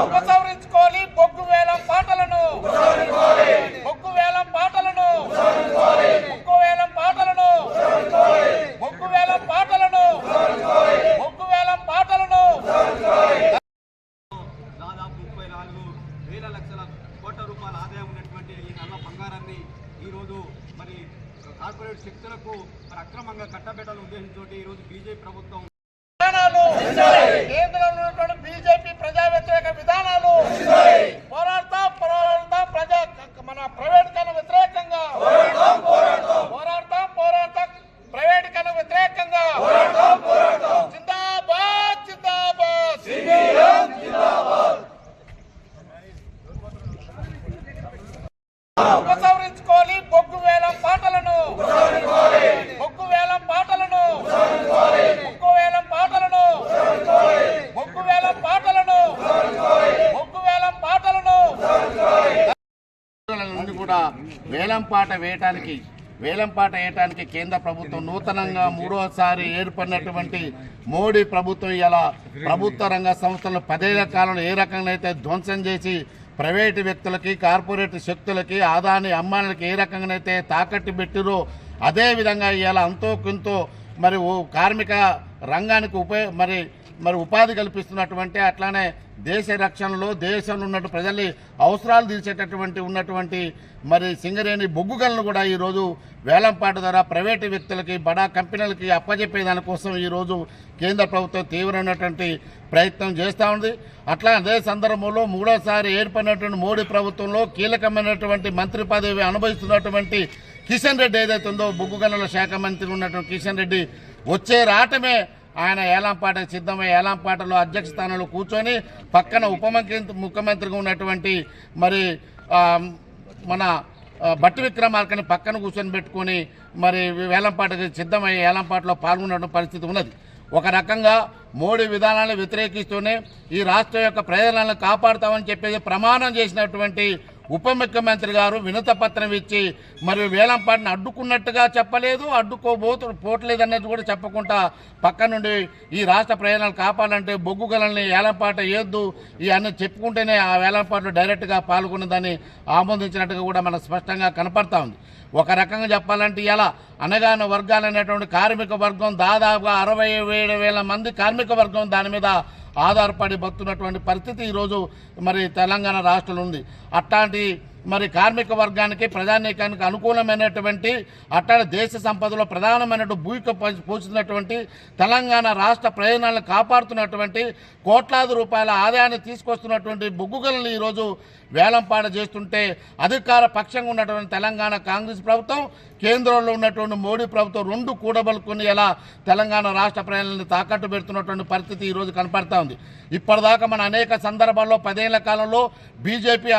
ఉపసంహరించుకోవాలి బొగ్గు వేలం పాటలను, బొగ్గు వేలం పాటలను, బొగ్గు వేలం పాటలను, బొగ్గు వేలం పాటలను, బొగ్గు వేలం పాటలను. దాదాపు 34,000 లక్షల కోట్ల రూపాయల ఆదాయం ఉన్నటువంటి ఈ నల్ల బంగారాన్ని ఈరోజు మరి కార్పొరేట్ శక్తులకు మరి అక్రమంగా కట్టబెట్టాలని ఉద్దేశంతో ఈరోజు బీజేపీ ప్రభుత్వం కేంద్రంలో ఉన్నటువంటి బీజేపీ ప్రజా వ్యతిరేక విధానాలు పోరాడతాం మన ప్రైవేట్ కన్నా వ్యతిరేకంగా పోరాడతాం ప్రైవేట్ కన్నా వ్యతిరేకంగా జిందాబాద్ జిందాబాద్. ఉపసంహరించుకోవాలి బొగ్గు వేలం పాటలను, బొగ్గు వేలం పాటలను, బొగ్గు వేలం పాటలను, బొగ్గు వేలం పాటలను, బొగ్గు వేలం పాటలను. నుండి కూడా వేలంపాట వేయటానికి కేంద్ర ప్రభుత్వం నూతనంగా మూడోసారి ఏర్పడినటువంటి మోడీ ప్రభుత్వం ఇలా ప్రభుత్వ రంగ సంస్థలను 10 ఏళ్ల కాలంలో ఏ రకంగా అయితే ధ్వంసం చేసి ప్రైవేటు వ్యక్తులకి కార్పొరేట్ శక్తులకి ఆదాని అమ్మానులకి ఏ రకంగానైతే తాకట్టు పెట్టిరో అదేవిధంగా ఇలా అంతో కొంతో మరి కార్మిక రంగానికి ఉపాధి కల్పిస్తున్నటువంటి అట్లానే దేశ రక్షణలో దేశంలో ఉన్నటువంటి ప్రజల్ని అవసరాలు తీర్చేటటువంటి ఉన్నటువంటి మరి సింగరేణి బొగ్గుగలను కూడా ఈరోజు వేలంపాట ద్వారా ప్రైవేటు వ్యక్తులకి బడా కంపెనీలకి అప్పజెప్పే దానికోసం ఈరోజు కేంద్ర ప్రభుత్వం తీవ్రమైనటువంటి ప్రయత్నం చేస్తూ ఉంది. అట్లా అదే సందర్భంలో మూడోసారి ఏర్పడినటువంటి మోడీ ప్రభుత్వంలో కీలకమైనటువంటి మంత్రి పదవి అనుభవిస్తున్నటువంటి కిషన్ రెడ్డి ఏదైతే ఉందో బొగ్గు గనుల శాఖ మంత్రి ఉన్నటువంటి కిషన్ రెడ్డి వచ్చే రావటమే ఆయన ఏలంపాటకు సిద్ధమై ఏలంపాటలో అధ్యక్ష స్థానంలో కూర్చొని పక్కన ముఖ్యమంత్రిగా ఉన్నటువంటి మరి మన బట్టి విక్రమార్కని పక్కన కూర్చొని పెట్టుకొని మరి వేలంపాటకు సిద్ధమై ఏలంపాటలో పాల్గొన్న పరిస్థితి ఉన్నది. ఒక రకంగా మోడీ విధానాలను వ్యతిరేకిస్తూనే ఈ రాష్ట్రం యొక్క ప్రయోజనాలను కాపాడుతామని చెప్పేసి ప్రమాణం చేసినటువంటి ఉప ముఖ్యమంత్రి గారు వినత పత్రం ఇచ్చి మరి వేలంపాటను అడ్డుకున్నట్టుగా చెప్పలేదు, పోవట్లేదు అన్నది కూడా చెప్పకుండా పక్క నుండి ఈ రాష్ట్ర ప్రయోజనాలు కాపాడాలంటే బొగ్గు గనుల్ని వేలంపాట వేయొద్దు ఇవన్నీ చెప్పుకుంటేనే ఆ వేలంపాటలో డైరెక్ట్గా పాల్గొన్నదాన్ని ఆమోదించినట్టుగా కూడా మనకు స్పష్టంగా కనపడతా ఉంది. ఒక రకంగా చెప్పాలంటే ఇలా అనగాన వర్గాలనేటువంటి కార్మిక వర్గం దాదాపుగా 67,000 మంది కార్మిక వర్గం దాని మీద ఆధారపడి బతున్నటువంటి పరిస్థితి ఈరోజు మరి తెలంగాణ రాష్ట్రంలో ఉంది. అట్లాంటి మరి కార్మిక వర్గానికి ప్రజానీకానికి అనుకూలమైనటువంటి అట్లాంటి దేశ సంపదలో ప్రధానమైనటువంటి భూమిక పోషిస్తున్నటువంటి తెలంగాణ రాష్ట్ర ప్రయోజనాలను కాపాడుతున్నటువంటి కోట్లాది రూపాయల ఆదాయాన్ని తీసుకొస్తున్నటువంటి బొగ్గు గనులను ఈరోజు వేలంపాట చేస్తుంటే అధికార పక్షంగా ఉన్నటువంటి తెలంగాణ కాంగ్రెస్ ప్రభుత్వం కేంద్రంలో ఉన్నటువంటి మోడీ ప్రభుత్వం రెండు కూడబలుకొని ఎలా తెలంగాణ రాష్ట్ర ప్రయోజనాలను తాకట్టు పెడుతున్నటువంటి పరిస్థితి ఈరోజు కనపడతా ఉంది. ఇప్పటిదాకా మన అనేక సందర్భాల్లో 10 ఏళ్ల కాలంలో బీజేపీ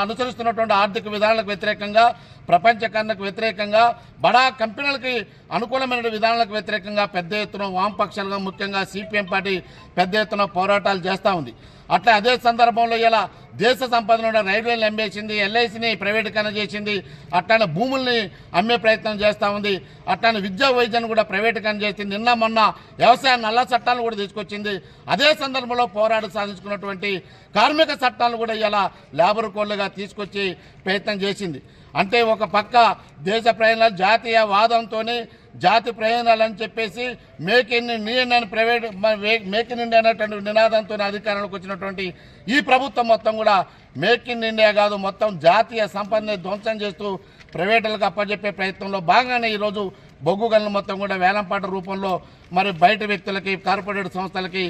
అనుసరిస్తున్నటువంటి ఆర్థిక విధానాలకు వ్యతిరేకంగా ప్రపంచకరణకు వ్యతిరేకంగా బడా కంపెనీలకి అనుకూలమైన విధానాలకు వ్యతిరేకంగా పెద్ద ఎత్తున వామపక్షాలుగా ముఖ్యంగా సిపిఎం పార్టీ పెద్ద ఎత్తున పోరాటాలు చేస్తూ ఉంది. అట్లా అదే సందర్భంలో ఇలా దేశ సంపదను రైల్వేలు అమ్మేసింది, ఎల్ఐసిని ప్రైవేటీకరణ చేసింది, అట్లానే భూముల్ని అమ్మే ప్రయత్నం చేస్తూ ఉంది, అట్లానే విద్యా వైద్యాన్ని కూడా ప్రైవేటీకరణ చేసింది, నిన్న మొన్న వ్యవసాయ నల్ల చట్టాలను కూడా తీసుకొచ్చింది. అదే సందర్భంలో పోరాటం సాధించుకున్నటువంటి కార్మిక చట్టాలను కూడా ఇలా లేబర్ కోడ్లుగా తీసుకొచ్చి ప్రయత్నం చేసింది. అంటే ఒక పక్క దేశ ప్రయోజనాలు జాతీయ వాదంతోనే జాతి ప్రయోజనాలని చెప్పేసి make in India private make in India అనేటువంటి నినాదంతో అధికారంలోకి వచ్చినటువంటి ఈ ప్రభుత్వం మొత్తం కూడా మేక్ ఇన్ ఇండియా కాదు, మొత్తం జాతీయ సంపదని ధ్వంసం చేస్తూ ప్రైవేటులకు అప్పచెప్పే ప్రయత్నంలో భాగంగానే ఈరోజు బొగ్గు గనులు మొత్తం కూడా వేలంపాట రూపంలో మరి బయట వ్యక్తులకి కార్పొరేట్ సంస్థలకి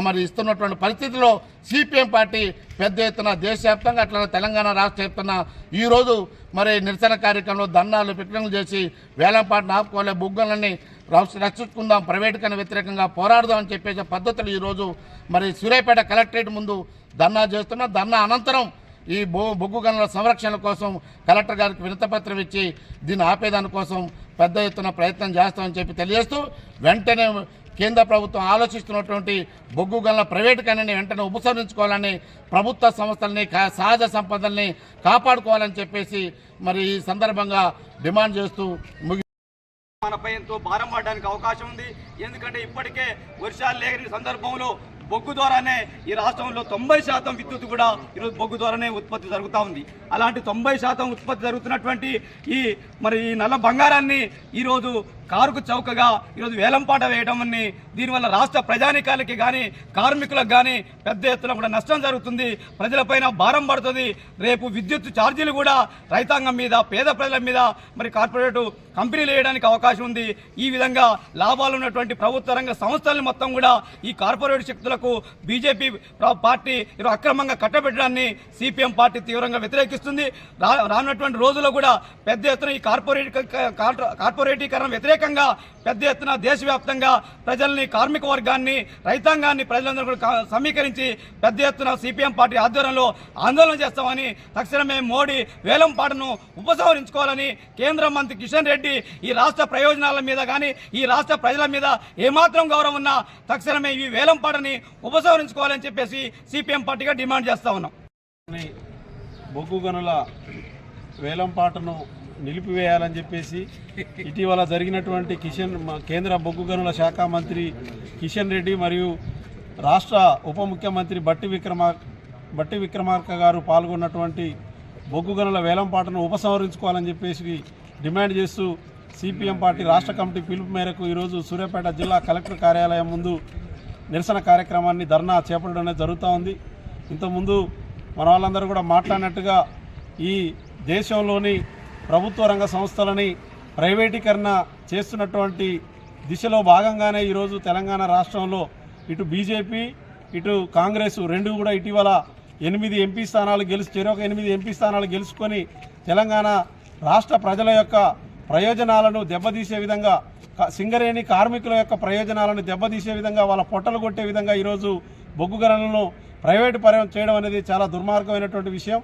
మరి ఇస్తున్నటువంటి పరిస్థితిలో సిపిఎం పార్టీ పెద్ద ఎత్తున దేశవ్యాప్తంగా అట్లా తెలంగాణ రాష్ట్ర వ్యాప్తంగా ఈరోజు మరి నిరసన కార్యక్రమంలో ధర్నాలు పిక్నింగ్లు చేసి వేలంపాటను ఆపుకోలే బొగ్గులని రక్షించుకుందాం ప్రైవేటుకన్నా వ్యతిరేకంగా పోరాడదామని చెప్పేసే పద్ధతులు ఈరోజు మరి సూర్యాపేట కలెక్టరేట్ ముందు ధర్నా చేస్తున్నాం. ధర్నా అనంతరం ఈ బొగ్గు గనుల సంరక్షణ కోసం కలెక్టర్ గారికి వినతిపత్రం ఇచ్చి దీన్ని ఆపేదాని కోసం పెద్ద ఎత్తున ప్రయత్నం చేస్తామని చెప్పి తెలియజేస్తూ వెంటనే కేంద్ర ప్రభుత్వం ఆలోచిస్తున్నటువంటి బొగ్గు గనుల ప్రైవేటీకరణని వెంటనే ఉపసంహరించుకోవాలని, ప్రభుత్వ సంస్థల్ని సహజ సంపదల్ని కాపాడుకోవాలని చెప్పేసి మరి ఈ సందర్భంగా డిమాండ్ చేస్తూ మనపై ఎంతో భారం పడడానికి అవకాశం ఉంది. ఎందుకంటే ఇప్పటికే వర్షాలు లేని సందర్భంలో బొగ్గు ద్వారానే ఈ రాష్ట్రంలో 90% విద్యుత్ కూడా ఈరోజు బొగ్గు ద్వారానే ఉత్పత్తి జరుగుతూ ఉంది. అలాంటి 90% ఉత్పత్తి జరుగుతున్నటువంటి ఈ నల్ల బంగారాన్ని ఈరోజు కారుకు చౌకగా ఈరోజు వేలంపాట వేయడం అని, దీనివల్ల రాష్ట్ర ప్రజానికాలకి కానీ కార్మికులకు కానీ పెద్ద ఎత్తున కూడా నష్టం జరుగుతుంది, ప్రజలపైన భారం పడుతుంది. రేపు విద్యుత్ ఛార్జీలు కూడా రైతాంగం మీద, పేద ప్రజల మీద కార్పొరేట్ కంపెనీలు వేయడానికి అవకాశం ఉంది. ఈ విధంగా లాభాలు ఉన్నటువంటి ప్రభుత్వ రంగ సంస్థలను మొత్తం కూడా ఈ కార్పొరేట్ శక్తులకు బీజేపీ పార్టీ అక్రమంగా కట్టబెట్టడాన్ని సిపిఎం పార్టీ తీవ్రంగా వ్యతిరేకిస్తుంది. రానున్నటువంటి రోజుల్లో కూడా పెద్ద ఎత్తున ఈ కార్పొరేటీకరణ వ్యతిరేకంగా పెద్ద ఎత్తున దేశవ్యాప్తంగా ప్రజల్ని, కార్మిక వర్గాన్ని, రైతాంగాన్ని, ప్రజలందరూ కూడా సమీకరించి పెద్ద ఎత్తున సిపిఎం పార్టీ ఆధ్వర్యంలో ఆందోళన చేస్తామని, తక్షణమే మోడీ వేలంపాటను ఉపసంహరించుకోవాలని కేంద్ర మంత్రి కిషన్ రెడ్డి ఈ రాష్ట్ర ప్రయోజనాల మీద కానీ, ఈ రాష్ట్ర ప్రజల మీద ఏమాత్రం గౌరవం ఉన్నా తక్షణమే ఈ వేలంపాటని ఉపసంహరించుకోవాలని చెప్పేసి సిపిఎం పార్టీగా డిమాండ్ చేస్తా ఉన్నాం. బొగ్గు గనుల వేలంపాటను నిలిపివేయాలని చెప్పేసి ఇటీవల జరిగినటువంటి కేంద్ర బొగ్గు గనుల శాఖ మంత్రి కిషన్ రెడ్డి మరియు రాష్ట్ర ఉప ముఖ్యమంత్రి బట్టి విక్రమార్క గారు పాల్గొన్నటువంటి బొగ్గు గనుల వేలంపాటను ఉపసంహరించుకోవాలని చెప్పేసి డిమాండ్ చేస్తూ సిపిఎం పార్టీ రాష్ట్ర కమిటీ పిలుపు మేరకు ఈరోజు సూర్యాపేట జిల్లా కలెక్టర్ కార్యాలయం ముందు నిరసన కార్యక్రమాన్ని ధర్నా చేపట్టడం జరుగుతూ ఉంది. ఇంతకుముందు మన వాళ్ళందరూ కూడా మాట్లాడినట్టుగా ఈ దేశంలోని ప్రభుత్వ రంగ సంస్థలని ప్రైవేటీకరణ చేస్తున్నటువంటి దిశలో భాగంగానే ఈరోజు తెలంగాణ రాష్ట్రంలో ఇటు బీజేపీ, ఇటు కాంగ్రెస్ రెండు కూడా ఇటీవల 8 ఎంపీ స్థానాలు చెరొక 8 ఎంపీ స్థానాలు గెలుచుకొని తెలంగాణ రాష్ట్ర ప్రజల యొక్క ప్రయోజనాలను దెబ్బతీసే విధంగా, సింగరేణి కార్మికుల యొక్క ప్రయోజనాలను దెబ్బతీసే విధంగా, వాళ్ళ పొట్టలు కొట్టే విధంగా ఈరోజు బొగ్గు గనులను ప్రైవేటు పరం చేయడం అనేది చాలా దుర్మార్గమైనటువంటి విషయం.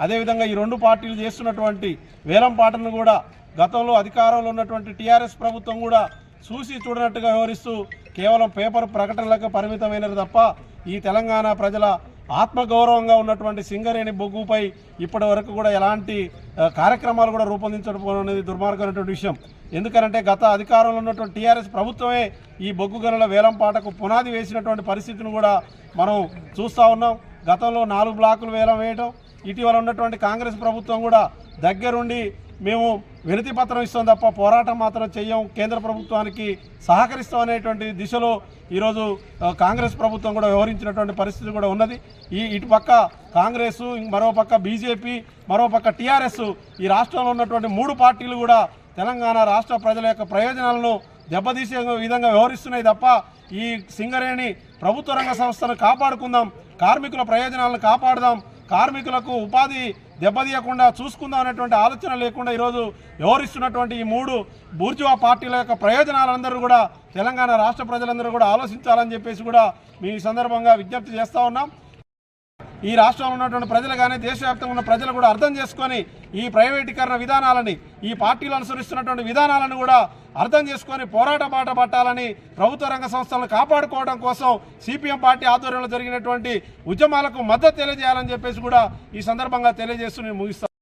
అదేవిధంగా ఈ రెండు పార్టీలు చేస్తున్నటువంటి వేలంపాటను కూడా గతంలో అధికారంలో ఉన్నటువంటి టీఆర్ఎస్ ప్రభుత్వం కూడా చూసి చూడనట్టుగా వ్యవహరిస్తూ కేవలం పేపర్ ప్రకటనలకు పరిమితమైనది తప్ప ఈ తెలంగాణ ప్రజల ఆత్మగౌరవంగా ఉన్నటువంటి సింగరేణి బొగ్గుపై ఇప్పటి వరకు కూడా ఎలాంటి కార్యక్రమాలు కూడా రూపొందించడం అనేది దుర్మార్గమైనటువంటి విషయం. ఎందుకంటే గత అధికారంలో ఉన్నటువంటి టీఆర్ఎస్ ప్రభుత్వమే ఈ బొగ్గు గనుల వేలంపాటకు పునాది వేసినటువంటి పరిస్థితిని కూడా మనం చూస్తూ ఉన్నాం. గతంలో 4 బ్లాకులు వేలం వేయడం, ఇటీవల ఉన్నటువంటి కాంగ్రెస్ ప్రభుత్వం కూడా దగ్గరుండి మేము వినతి పత్రం ఇస్తాం తప్ప పోరాటం మాత్రం చెయ్యం, కేంద్ర ప్రభుత్వానికి సహకరిస్తాం అనేటువంటి దిశలో ఈరోజు కాంగ్రెస్ ప్రభుత్వం కూడా వ్యవహరించినటువంటి పరిస్థితి కూడా ఉన్నది. ఇటుపక్క కాంగ్రెస్, మరోపక్క బీజేపీ, మరోపక్క టీఆర్ఎస్, ఈ రాష్ట్రంలో ఉన్నటువంటి 3 పార్టీలు కూడా తెలంగాణ రాష్ట్ర ప్రజల యొక్క ప్రయోజనాలను దెబ్బతీసే విధంగా వ్యవహరిస్తున్నాయి తప్ప ఈ సింగరేణి ప్రభుత్వ రంగ సంస్థను కాపాడుకుందాం, కార్మికుల ప్రయోజనాలను కాపాడదాం, కార్మికులకు ఉపాధి దెబ్బతీయకుండా చూసుకుందాం అనేటువంటి ఆలోచన లేకుండా ఈరోజు వ్యవహరిస్తున్నటువంటి ఈ 3 బూర్జువా పార్టీల యొక్క ప్రయోజనాలందరూ కూడా తెలంగాణ రాష్ట్ర ప్రజలందరూ కూడా ఆలోచించాలని చెప్పేసి కూడా మీ సందర్భంగా విజ్ఞప్తి చేస్తూ ఉన్నాం. ఈ రాష్ట్రంలో ఉన్నటువంటి ప్రజలు కానీ దేశవ్యాప్తంగా ఉన్న ప్రజలు కూడా అర్థం చేసుకొని ఈ ప్రైవేటీకరణ విధానాలని, ఈ పార్టీలు అనుసరిస్తున్నటువంటి విధానాలను కూడా అర్థం చేసుకొని పోరాట బాట పట్టాలని, ప్రభుత్వ రంగ సంస్థలను కాపాడుకోవడం కోసం సిపిఎం పార్టీ ఆధ్వర్యంలో జరిగినటువంటి ఉద్యమాలకు మద్దతు తెలియజేయాలని చెప్పేసి కూడా ఈ సందర్భంగా తెలియజేస్తూ నేను ముగిస్తాను.